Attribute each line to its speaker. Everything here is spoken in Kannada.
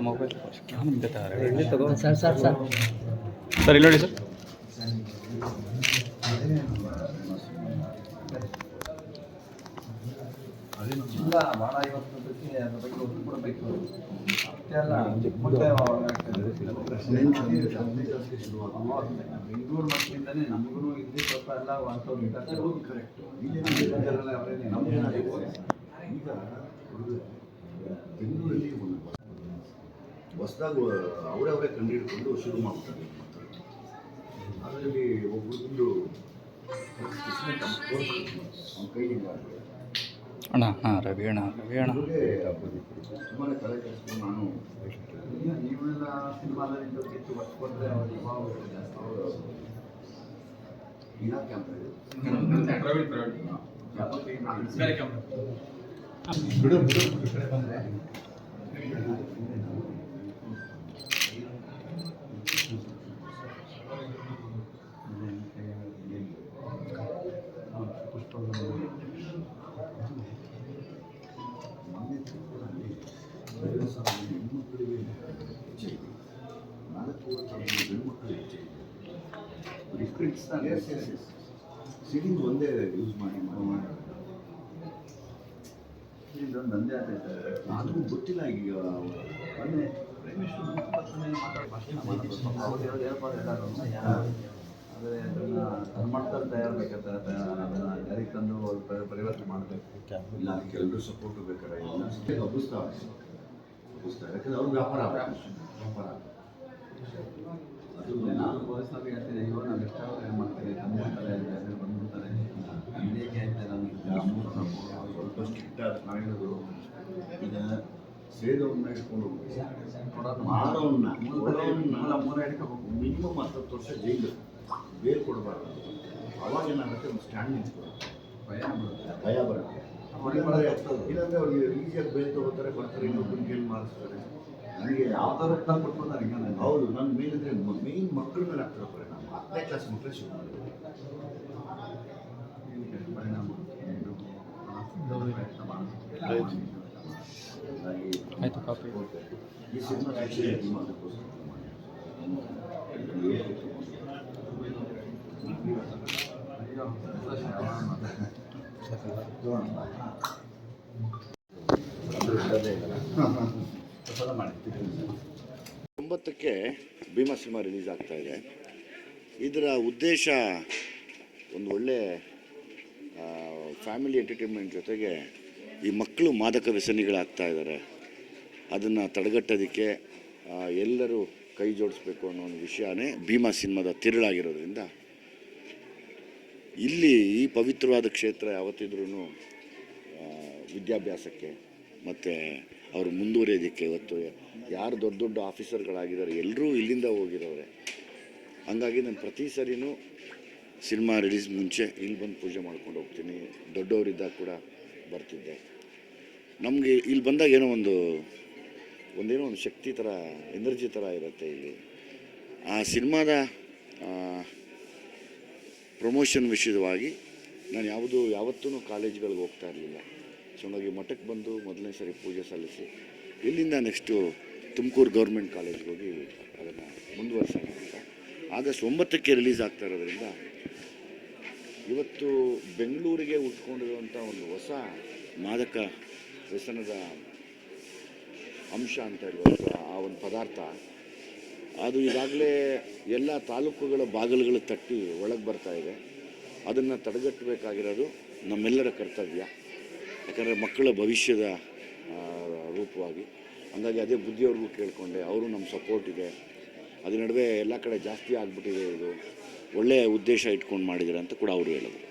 Speaker 1: ಮೊಬೈಲ್ ಸರ್ ಇಲ್ಲಿ ನೋಡಿ ಸರ್.
Speaker 2: ಇಲ್ಲ ಭಾಳ ಇವತ್ತಕ್ಕೆ ಅದ್ರ ಬಗ್ಗೆ ಒತ್ತು ಕೊಡಬೇಕು. ಅಷ್ಟೆಲ್ಲ ಬೆಂಗಳೂರು ಮಟ್ಟಿಂದಲೇ ನಮಗೂ ಇಲ್ಲಿ ಸ್ವಲ್ಪ ಎಲ್ಲ ವಾಸ್ತವ್ಯ ಇದ್ದಾರೆ. ಕರೆಕ್ಟು.
Speaker 3: ಈಗ ಬೆಂಗಳೂರಲ್ಲಿ ಹೊಸದಾಗಿ ಅವರವರೇ ಕಂಡುಹಿಡ್ಕೊಂಡು ಶುರು ಮಾಡ್ತಾರೆ. ಅದರಲ್ಲಿ ಒಬ್ಬರು ಅವನ ಕೈಯಿಂದ
Speaker 1: ಅಣ್ಣ ರವಿ ಅಣ್ಣ
Speaker 3: ತುಂಬಾ ತಲೆ ಕೆಡಿಸ್ಕೊಂಡು ನಾನು
Speaker 2: ನೀವೆಲ್ಲ ಸಿನಿಮಾದಲ್ಲಿ ಹೆಚ್ಚು ಒತ್ತು ಕೊಟ್ಟರೆ ಅವ್ರಿಗೆ
Speaker 3: ಇಲಾಖೆ ಅಂತ ಇದೆ. ಹೆಣ್ಮಕ್ಳಿಗೆ ಹೆಚ್ಚಿದೆ, 4 ಹೆಣ್ಮಕ್ಳಿಗೆ ಹೆಚ್ಚಿದೆ. ಡಿಫ್ರೆನ್ಸ್ ಸಿಡಿಂಗ್ ಒಂದೇ ಯೂಸ್ ಮಾಡಿ
Speaker 2: ನಂದೇ ಆಗ್ತೈತೆ.
Speaker 3: ಅದು ಗೊತ್ತಿಲ್ಲ. ಈಗ
Speaker 2: ಮೊನ್ನೆ ಭಾಷಣ ಮಾಡೋದು ಅವ್ರು ಹೇಳ್ಬೋದು ಎಲ್ಲರೂ. ಆದರೆ ಅದನ್ನು ತನ್ಮಟ್ಟದಲ್ಲಿ ತಯಾರಬೇಕಾಗ್ತದೆ. ಅದನ್ನು ಜಾರಿಗೆ ತಂದು ಪರಿವರ್ತನೆ ಮಾಡಬೇಕು.
Speaker 3: ಇಲ್ಲ, ಕೆಲವರು ಸಪೋರ್ಟ್ ಬೇಕಾದ್ರೆ ಇಲ್ಲ ಹಬ್ಬಿಸ್ತಾರೆ. ಯಾಕಂದ್ರೆ ಅವ್ರು ವ್ಯಾಪಾರ
Speaker 2: ಅದು ನಾನು ಪೊಲೀಸ್ನವ್ರಿಗೆ ಹೇಳ್ತೀನಿ, ಇವಾಗ ನಾವು ಎಷ್ಟಾದ್ರೂ ಏನು ಮಾಡ್ತೀವಿ, ತಂದ್ಬಿಡ್ತಾರೆ, ಬಂದ್ಬಿಡ್ತಾರೆ, ಇದೇಕೆ ಆಯ್ತಾ ನನಗೆ
Speaker 3: ಸ್ವಲ್ಪ ಸ್ಟ್ರಿಕ್ಟ್ ಆದ ಕಾರಣಗಳು. ಈಗ ಸೇದವ್ರನ್ನ ಇಟ್ಕೊಂಡು ಮಾಡೋನ್ನ
Speaker 2: ಮೂಲ ಹಿಡ್ಕೋಬೇಕು.
Speaker 3: ಮಿನಿಮಮ್ 10 ವರ್ಷ ಜೈಲು ಬೇಲ್ ಕೊಡಬಾರ್ದು. ಅವಾಗ ಏನಾಗುತ್ತೆ, ಒಂದು ಸ್ಟ್ಯಾಂಡ್ ನಿಂತ್ಕೊಳ್ಳುತ್ತೆ, ಭಯ ಬರುತ್ತೆ. ಇಲ್ಲಾಂದರೆ ಅವ್ರಿಗೆ ಈಸಿಯಾಗಿ ಬೇಲ್ ತೊಗೋತಾರೆ, ಬರ್ತಾರೆ, ಇನ್ನೊಬ್ಬರಿಗೆ ಏನು ಮಾಡಿಸ್ತಾರೆ. ನನಗೆ
Speaker 2: ಯಾವ್ದಾದ್ರು ಕೊಟ್ಬಿಡ್ತಾರೆ. ಈಗ
Speaker 3: ಹೌದು, ನನ್ನ ಮೇಲಿದ್ರೆ ಮೇನ್ ಮಕ್ಕಳ ಮೇಲೆ ಆಗ್ತದೆ ಪರಿಣಾಮ. 10ನೇ ಕ್ಲಾಸ್ ಮಕ್ಕಳೇ ಶುರು ಮಾಡಿದ್ರು
Speaker 2: ಪರಿಣಾಮ.
Speaker 1: ಆಯಿತು ಕಾಪಿ.
Speaker 3: ಈ ಸಿನಿಮಾ ಅದಕ್ಕೋಸ್ಕರ ಒಂಬತ್ತಕ್ಕೆ ಭೀಮಾ ಸಿನಿಮಾ ರಿಲೀಸ್ ಆಗ್ತಾ ಇದೆ. ಇದರ ಉದ್ದೇಶ ಒಂದು ಒಳ್ಳೆ ಫ್ಯಾಮಿಲಿ ಎಂಟರ್ಟೈನ್ಮೆಂಟ್ ಜೊತೆಗೆ ಈ ಮಕ್ಕಳು ಮಾದಕ ವ್ಯಸನಿಗಳಾಗ್ತಾ ಇದ್ದಾರೆ, ಅದನ್ನು ತಡೆಗಟ್ಟೋದಕ್ಕೆ ಎಲ್ಲರೂ ಕೈ ಜೋಡಿಸ್ಬೇಕು ಅನ್ನೋ ಒಂದು ವಿಷಯನೇ ಭೀಮಾ ಸಿನಿಮಾದ ತಿರುಳಾಗಿರೋದ್ರಿಂದ ಇಲ್ಲಿ ಈ ಪವಿತ್ರವಾದ ಕ್ಷೇತ್ರ ಯಾವತ್ತಿದ್ರೂ ವಿದ್ಯಾಭ್ಯಾಸಕ್ಕೆ ಮತ್ತು ಅವರು ಮುಂದುವರಿಯೋದಕ್ಕೆ ಇವತ್ತು ಯಾರು ದೊಡ್ಡ ದೊಡ್ಡ ಆಫೀಸರ್ಗಳಾಗಿದ್ದಾರೆ ಎಲ್ಲರೂ ಇಲ್ಲಿಂದ ಹೋಗಿರೋರೆ. ಹಂಗಾಗಿ ನಾನು ಪ್ರತಿ ಸರಿನೂ ಸಿನಿಮಾ ರಿಲೀಸ್ ಮುಂಚೆ ಇಲ್ಲಿ ಬಂದು ಪೂಜೆ ಮಾಡ್ಕೊಂಡು ಹೋಗ್ತೀನಿ. ದೊಡ್ಡವರಿದ್ದಾಗ ಕೂಡ ಬರ್ತಿದ್ದೆ. ನಮಗೆ ಇಲ್ಲಿ ಬಂದಾಗ ಏನೋ ಒಂದು ಶಕ್ತಿ ಥರ, ಎನರ್ಜಿ ಥರ ಇರುತ್ತೆ ಇಲ್ಲಿ. ಆ ಸಿನಿಮಾದ ಪ್ರಮೋಷನ್ ವಿಷಯವಾಗಿ ನಾನು ಯಾವತ್ತೂ ಕಾಲೇಜ್ಗಳಿಗೆ ಹೋಗ್ತಾ ಇರಲಿಲ್ಲ. ಸೊ ಹಾಗಾಗಿ ಮಠಕ್ಕೆ ಬಂದು ಮೊದಲನೇ ಸರಿ ಪೂಜೆ ಸಲ್ಲಿಸಿ ಇಲ್ಲಿಂದ ನೆಕ್ಸ್ಟು ತುಮಕೂರು ಗೌರ್ಮೆಂಟ್ ಕಾಲೇಜ್ಗೆ ಹೋಗಿ ಅದನ್ನು ಮುಂದುವರ್ಸೋಣ ಅಂತ. ಆಗಸ್ಟ್ 9ಕ್ಕೆ ರಿಲೀಸ್ ಆಗ್ತಾ ಇರೋದ್ರಿಂದ ಇವತ್ತು ಬೆಂಗಳೂರಿಗೆ ಉಟ್ಕೊಂಡಿರುವಂಥ ಒಂದು ಹೊಸ ಮಾದಕ ವ್ಯಸನದ ಅಂಶ ಅಂತ ಹೇಳ್ಬೋದು, ಆ ಒಂದು ಪದಾರ್ಥ ಅದು ಈಗಾಗಲೇ ಎಲ್ಲ ತಾಲೂಕುಗಳ ಬಾಗಿಲುಗಳು ತಟ್ಟಿ ಒಳಗೆ ಬರ್ತಾ ಇದೆ. ಅದನ್ನು ತಡೆಗಟ್ಟಬೇಕಾಗಿರೋದು ನಮ್ಮೆಲ್ಲರ ಕರ್ತವ್ಯ. ಯಾಕಂದರೆ ಮಕ್ಕಳ ಭವಿಷ್ಯದ ರೂಪವಾಗಿ. ಹಂಗಾಗಿ ಅದೇ ಬುದ್ಧಿಯವ್ರಿಗೂ ಕೇಳಿಕೊಂಡೆ, ಅವರು ನಮ್ಮ ಸಪೋರ್ಟ್ ಇದೆ. ಅದ್ರ ನಡುವೆ ಎಲ್ಲ ಕಡೆ ಜಾಸ್ತಿ ಆಗಿಬಿಟ್ಟಿದೆ, ಇದು ಒಳ್ಳೆಯ ಉದ್ದೇಶ ಇಟ್ಕೊಂಡು ಮಾಡಿದ್ದಾರೆ ಅಂತ ಕೂಡ ಅವರು ಹೇಳಿದ್ರು.